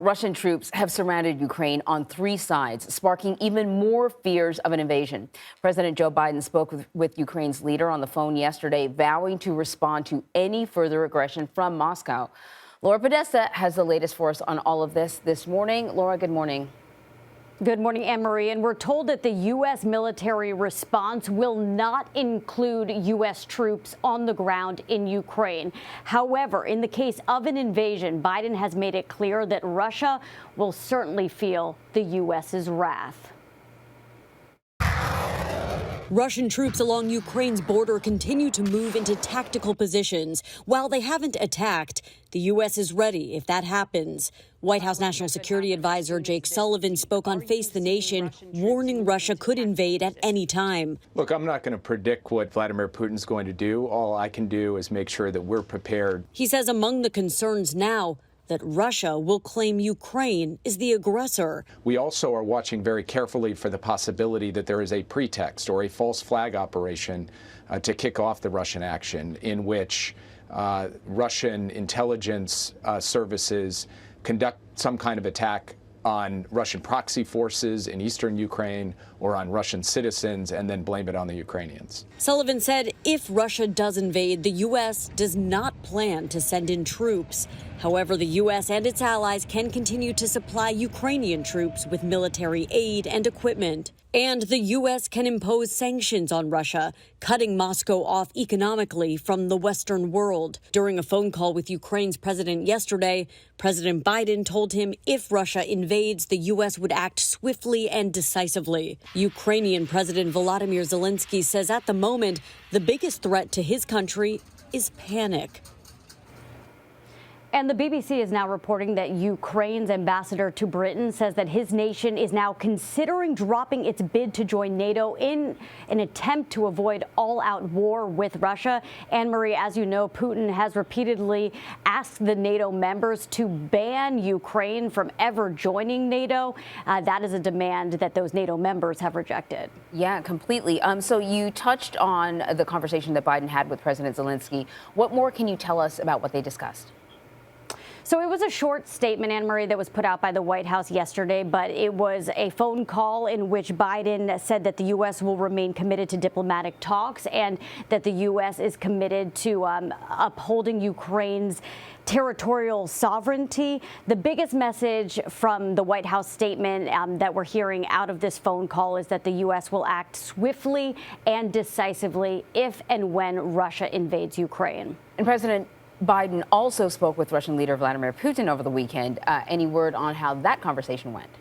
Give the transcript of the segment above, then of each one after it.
Russian troops have surrounded Ukraine on three sides, sparking even more fears of an invasion. President Joe Biden spoke with Ukraine's leader on the phone yesterday, vowing to respond to any further aggression from Moscow. Laura Podesta has the latest for us on all of this morning. Laura, good morning. Good morning, Anne-Marie. And we're told that the U.S. military response will not include U.S. troops on the ground in Ukraine. However, in the case of an invasion, Biden has made it clear that Russia will certainly feel the U.S.'s wrath. Russian troops along Ukraine's border continue to move into tactical positions. While they haven't attacked, the U.S. is ready if that happens. White House National Security Advisor Jake Sullivan spoke on Face the Nation, warning Russia could invade at any time. Look, I'm not going to predict what Vladimir Putin's going to do. All I can do is make sure that we're prepared. He says among the concerns now, that Russia will claim Ukraine is the aggressor. We also are watching very carefully for the possibility that there is a pretext or a false flag operation to kick off the Russian action, in which Russian intelligence services conduct some kind of attack on Russian proxy forces in eastern Ukraine or on Russian citizens and then blame it on the Ukrainians. Sullivan said if Russia does invade, the U.S. does not plan to send in troops. However, the U.S. and its allies can continue to supply Ukrainian troops with military aid and equipment. And the U.S. can impose sanctions on Russia, cutting Moscow off economically from the Western world. During a phone call with Ukraine's president yesterday, President Biden told him if Russia invades, the U.S. would act swiftly and decisively. Ukrainian President Volodymyr Zelensky says at the moment, the biggest threat to his country is panic. And the BBC is now reporting that Ukraine's ambassador to Britain says that his nation is now considering dropping its bid to join NATO in an attempt to avoid all-out war with Russia. Anne-Marie, as you know, Putin has repeatedly asked the NATO members to ban Ukraine from ever joining NATO. That is a demand that those NATO members have rejected. Yeah, completely. So you touched on the conversation that Biden had with President Zelensky. What more can you tell us about what they discussed? So it was a short statement, Anne-Marie, that was put out by the White House yesterday, but it was a phone call in which Biden said that the U.S. will remain committed to diplomatic talks and that the U.S. is committed to upholding Ukraine's territorial sovereignty. The biggest message from the White House statement that we're hearing out of this phone call is that the U.S. will act swiftly and decisively if and when Russia invades Ukraine. And President Biden also spoke with Russian leader Vladimir Putin over the weekend. Any word on how that conversation went?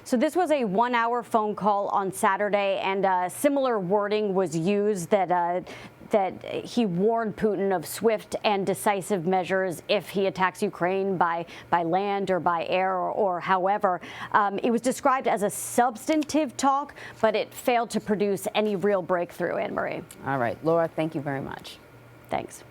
So this was a one-hour phone call on Saturday, and similar wording was used that he warned Putin of swift and decisive measures if he attacks Ukraine by land or by air or however. It was described as a substantive talk, but it failed to produce any real breakthrough, Anne-Marie. All right, Laura, thank you very much. Thanks.